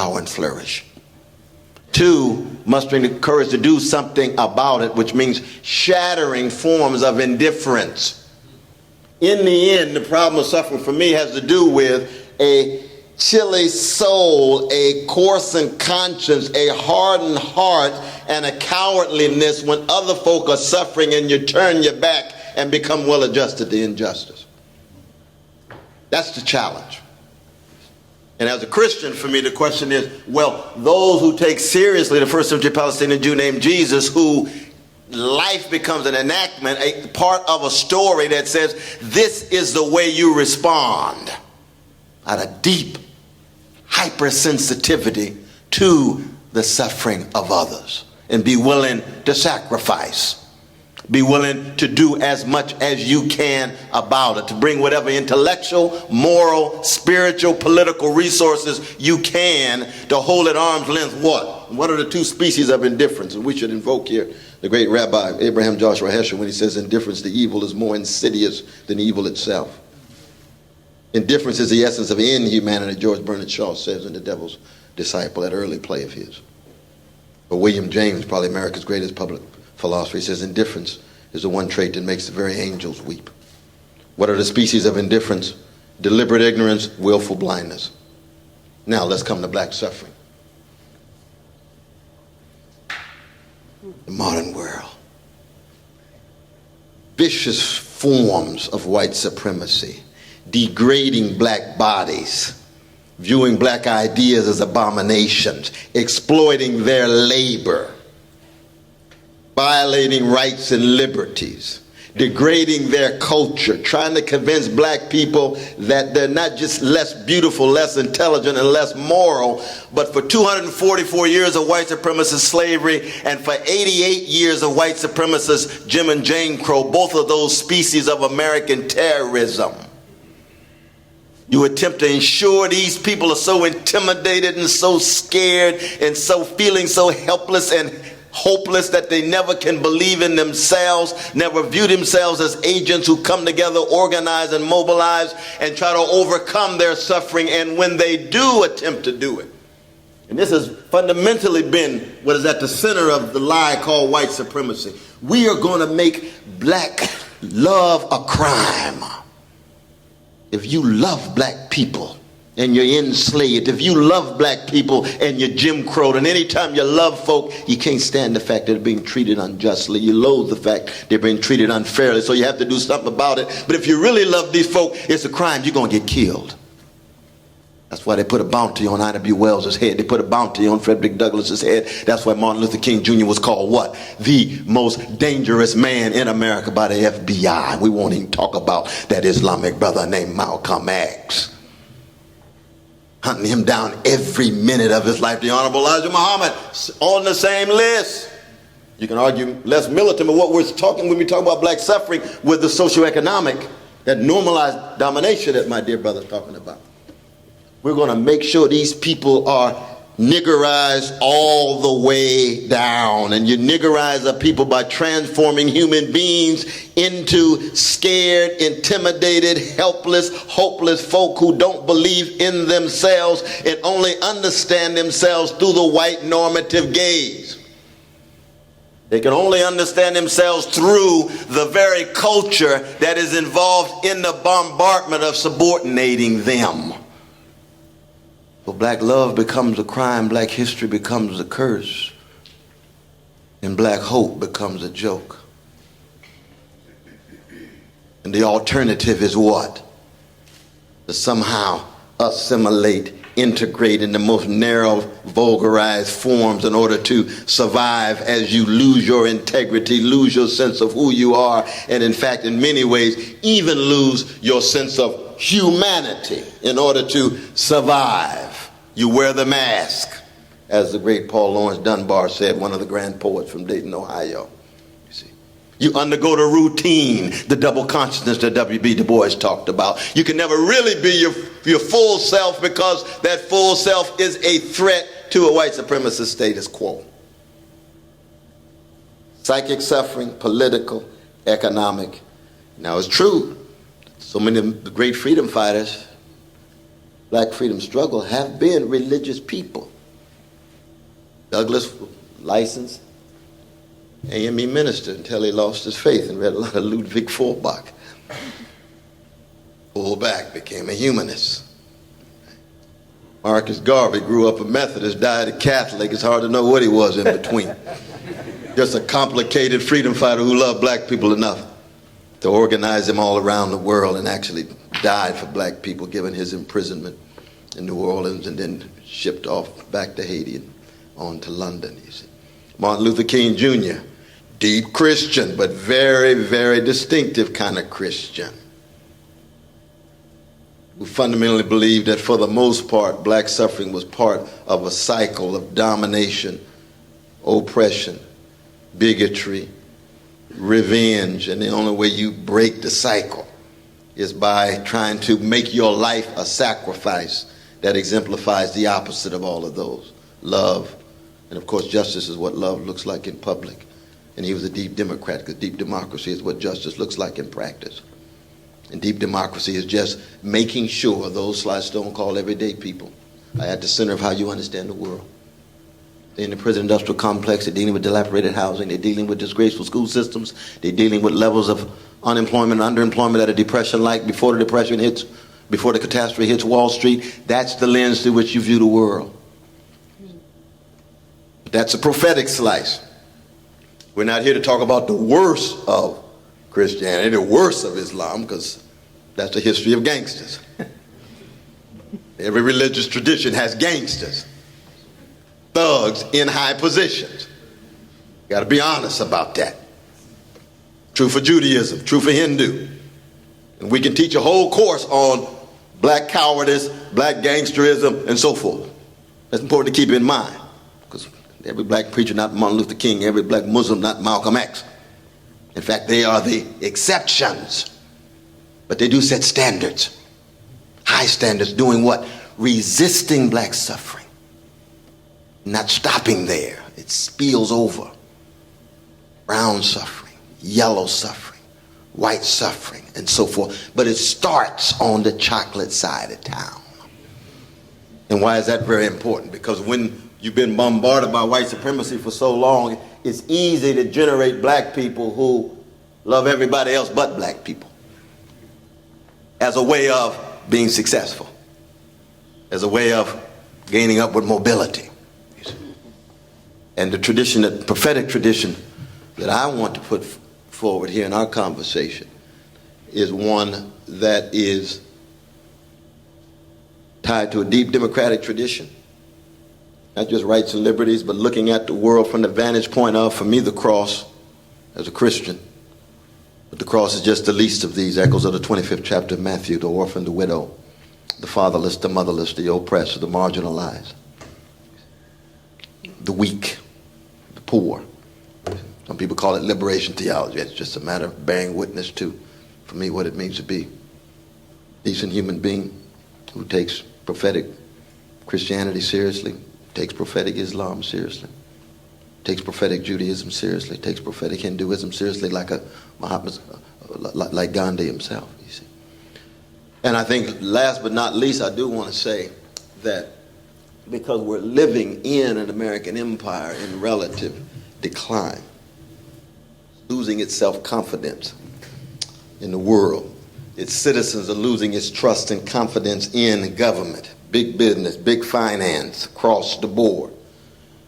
power and flourish. 2, mustering the courage to do something about it, which means shattering forms of indifference. In the end, the problem of suffering for me has to do with a chilly soul, a coarsened conscience, a hardened heart, and a cowardliness when other folk are suffering and you turn your back and become well adjusted to injustice. That's the challenge. And as a Christian, for me, the question is, well, those who take seriously the first century Palestinian Jew named Jesus, who life becomes an enactment, a part of a story that says, this is the way you respond, out of deep hypersensitivity to the suffering of others, and be willing to sacrifice. Be willing to do as much as you can about it, to bring whatever intellectual, moral, spiritual, political resources you can to hold at arm's length what? What are the 2 species of indifference? And we should invoke here the great Rabbi Abraham Joshua Heschel when he says indifference to evil is more insidious than evil itself. Indifference is the essence of inhumanity, George Bernard Shaw says in The Devil's Disciple, that early play of his. But William James, probably America's greatest public philosopher, says indifference is the one trait that makes the very angels weep. What are the species of indifference? Deliberate ignorance, willful blindness. Now let's come to black suffering. The modern world. Vicious forms of white supremacy, degrading black bodies, viewing black ideas as abominations, exploiting their labor, violating rights and liberties, degrading their culture, trying to convince black people that they're not just less beautiful, less intelligent, and less moral, but for 244 years of white supremacist slavery and for 88 years of white supremacist Jim and Jane Crow, both of those species of American terrorism. You attempt to ensure these people are so intimidated and so scared and so feeling so helpless and hopeless that they never can believe in themselves, never view themselves as agents who come together, organize and mobilize and try to overcome their suffering. And when they do attempt to do it, and this has fundamentally been what is at the center of the lie called white supremacy, we are going to make black love a crime. If you love black people and you're enslaved, if you love black people and you're Jim Crowed, and anytime you love folk, you can't stand the fact that they're being treated unjustly. You loathe the fact they're being treated unfairly, so you have to do something about it. But if you really love these folk, it's a crime. You're going to get killed. That's why they put a bounty on Ida B. Wells' head. They put a bounty on Frederick Douglass's head. That's why Martin Luther King Jr. was called what? The most dangerous man in America by the FBI. We won't even talk about that Islamic brother named Malcolm X. Hunting him down every minute of his life. The Honorable Elijah Muhammad on the same list. You can argue less militant, but what we're talking when we talk about black suffering with the socioeconomic, that normalized domination that my dear brother's talking about. We're going to make sure these people are niggerized all the way down. And you niggerize a people by transforming human beings into scared, intimidated, helpless, hopeless folk who don't believe in themselves and only understand themselves through the white normative gaze. They can only understand themselves through the very culture that is involved in the bombardment of subordinating them. So black love becomes a crime, black history becomes a curse, and black hope becomes a joke. And the alternative is what? To somehow assimilate, integrate in the most narrow, vulgarized forms in order to survive as you lose your integrity, lose your sense of who you are, and in fact, in many ways, even lose your sense of humanity in order to survive. You wear the mask, as the great Paul Laurence Dunbar said, one of the grand poets from Dayton, Ohio. You see, you undergo the routine, the double consciousness that W.B. Du Bois talked about. You can never really be your full self because that full self is a threat to a white supremacist status quo. Psychic suffering, political, economic. Now it's true, so many of the great freedom fighters, black freedom struggle, have been religious people. Douglas, licensed AME minister until he lost his faith and read a lot of Ludwig Feuerbach. Pulled back, became a humanist. Marcus Garvey grew up a Methodist, died a Catholic. It's hard to know what he was in between. Just a complicated freedom fighter who loved black people enough to organize them all around the world and actually died for black people, given his imprisonment in New Orleans and then shipped off back to Haiti and on to London. You see. Martin Luther King Jr., deep Christian, but very, very distinctive kind of Christian, who fundamentally believed that for the most part, black suffering was part of a cycle of domination, oppression, bigotry, revenge, and the only way you break the cycle is by trying to make your life a sacrifice that exemplifies the opposite of all of those. Love, and of course justice is what love looks like in public. And he was a deep Democrat, because deep democracy is what justice looks like in practice. And deep democracy is just making sure those Sly Stone called everyday people are at the center of how you understand the world. They're in the prison industrial complex, they're dealing with dilapidated housing, they're dealing with disgraceful school systems, they're dealing with levels of unemployment and underemployment that a depression like before the depression hits, before the catastrophe hits Wall Street. That's the lens through which you view the world. That's a prophetic slice. We're not here to talk about the worst of Christianity, the worst of Islam, because that's the history of gangsters. Every religious tradition has gangsters, thugs in high positions. Got to be honest about that. True for Judaism, true for Hindu. And we can teach a whole course on black cowardice, black gangsterism, and so forth. That's important to keep in mind, because every black preacher not Martin Luther King, every black Muslim not Malcolm X. In fact, they are the exceptions. But they do set standards, high standards, doing what? Resisting black suffering. Not stopping there. It spills over. Brown suffering, yellow suffering, white suffering, and so forth. But it starts on the chocolate side of town. And why is that very important? Because when you've been bombarded by white supremacy for so long, it's easy to generate black people who love everybody else but black people as a way of being successful, as a way of gaining upward mobility. And the tradition, the prophetic tradition that I want to put forward here in our conversation is one that is tied to a deep democratic tradition. Not just rights and liberties, but looking at the world from the vantage point of, for me, the cross as a Christian. But the cross is just the least of these. Echoes of the 25th chapter of Matthew, the orphan, the widow, the fatherless, the motherless, the oppressed, the marginalized, the weak, the poor. Some people call it liberation theology. It's just a matter of bearing witness to, for me, what it means to be a decent human being who takes prophetic Christianity seriously, takes prophetic Islam seriously, takes prophetic Judaism seriously, takes prophetic Hinduism seriously, like a Muhammad, like Gandhi himself, you see. And I think last but not least, I do want to say that because we're living in an American empire in relative decline, losing its self-confidence in the world, its citizens are losing its trust and confidence in government, big business, big finance across the board.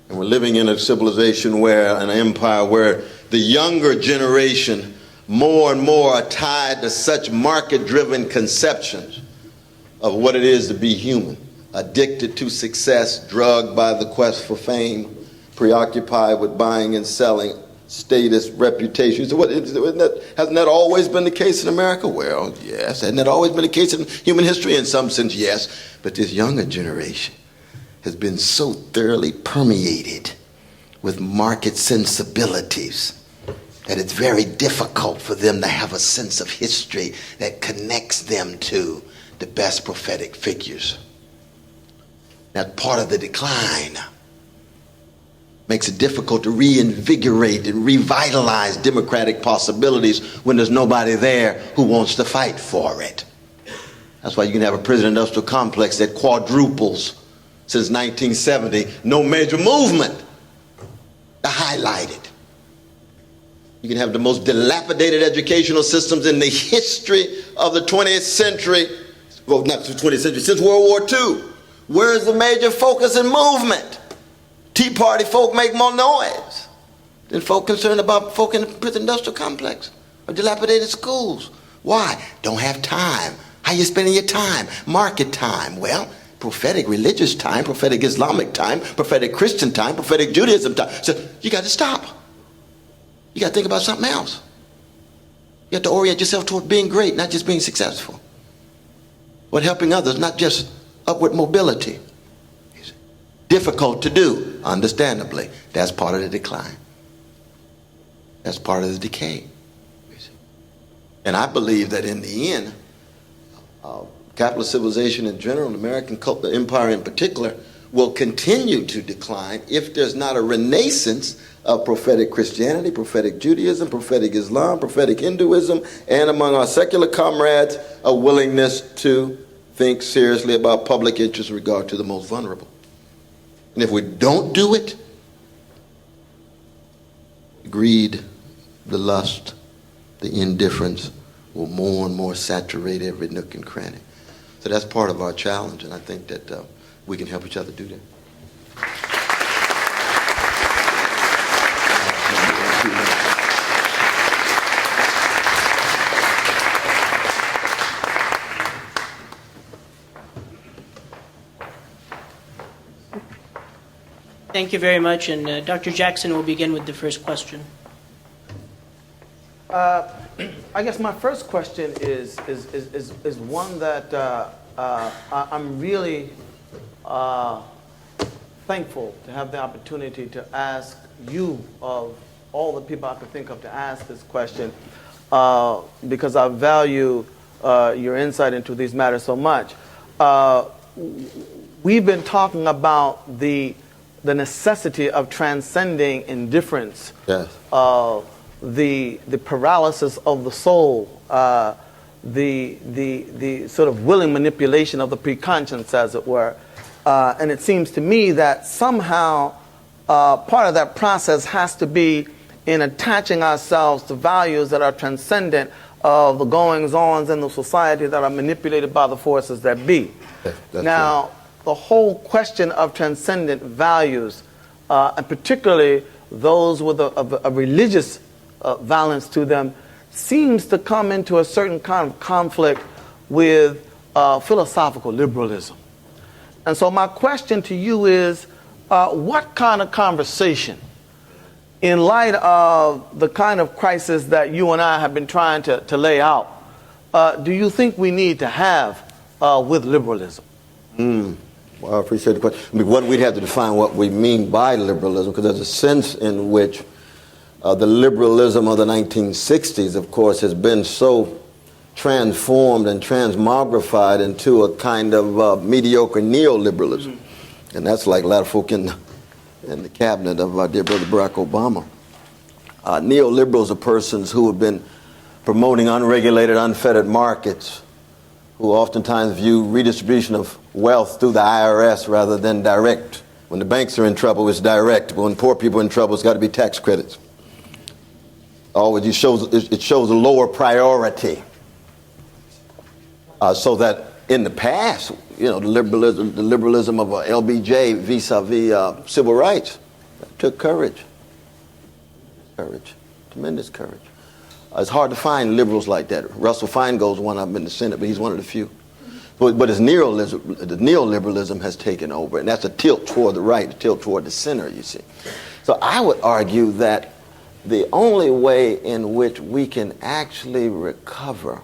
And we're living in a civilization where, an empire where the younger generation more and more are tied to such market-driven conceptions of what it is to be human, addicted to success, drugged by the quest for fame, preoccupied with buying and selling, status, reputation. So hasn't that always been the case in America? Well, yes. Hasn't that always been the case in human history? In some sense, yes. But this younger generation has been so thoroughly permeated with market sensibilities that it's very difficult for them to have a sense of history that connects them to the best prophetic figures. That's part of the decline. Makes it difficult to reinvigorate and revitalize democratic possibilities when there's nobody there who wants to fight for it. That's why you can have a prison-industrial complex that quadruples since 1970. No major movement highlighted. You can have the most dilapidated educational systems in the history of the 20th century, well, not the 20th century, since World War II. Where is the major focus and movement? Tea Party folk make more noise than folk concerned about folk in the prison industrial complex or dilapidated schools. Why? Don't have time. How you spending your time? Market time. Well, prophetic religious time, prophetic Islamic time, prophetic Christian time, prophetic Judaism time. So you got to stop. You got to think about something else. You have to orient yourself toward being great, not just being successful. But helping others, not just upward mobility. Difficult to do, understandably. That's part of the decline. That's part of the decay. And I believe that in the end, capitalist civilization in general, and American empire in particular, will continue to decline if there's not a renaissance of prophetic Christianity, prophetic Judaism, prophetic Islam, prophetic Hinduism, and among our secular comrades, a willingness to think seriously about public interest in regard to the most vulnerable. And if we don't do it, the greed, the lust, the indifference will more and more saturate every nook and cranny. So that's part of our challenge, and I think that we can help each other do that. Thank you very much, and Dr. Jackson will begin with the first question. I guess my first question is one that I'm really thankful to have the opportunity to ask you, of all the people I could think of, to ask this question, because I value your insight into these matters so much. We've been talking about the necessity of transcending indifference. Yes. The paralysis of the soul, the sort of willing manipulation of the preconscience, as it were. And it seems to me that somehow part of that process has to be in attaching ourselves to values that are transcendent of the goings-ons in the society that are manipulated by the forces that be. Now, true. The whole question of transcendent values, and particularly those with a religious valence to them, seems to come into a certain kind of conflict with philosophical liberalism. And so my question to you is, what kind of conversation, in light of the kind of crisis that you and I have been trying to lay out, do you think we need to have with liberalism? Well, I appreciate the question. I mean, we'd have to define what we mean by liberalism, because there's a sense in which the liberalism of the 1960s, of course, has been so transformed and transmogrified into a kind of mediocre neoliberalism. And that's like a lot of folk in the cabinet of our dear brother Barack Obama. Neoliberals are persons who have been promoting unregulated, unfettered markets, who oftentimes view redistribution of wealth through the IRS rather than direct. When the banks are in trouble, it's direct. But when poor people are in trouble, it's got to be tax credits. Always it shows a lower priority. So that in the past, you know, the liberalism of LBJ vis-a-vis civil rights took courage. Tremendous courage. It's hard to find liberals like that. Russell Feingold's one of them in the Senate, but he's one of the few. But his neoliberalism has taken over, and that's a tilt toward the right, a tilt toward the center, you see. So I would argue that the only way in which we can actually recover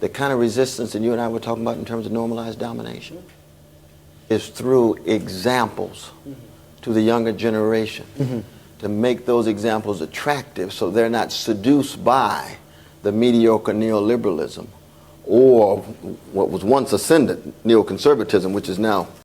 the kind of resistance that you and I were talking about in terms of normalized domination is through examples to the younger generation, to make those examples attractive so they're not seduced by the mediocre neoliberalism or what was once ascendant neoconservatism, which is now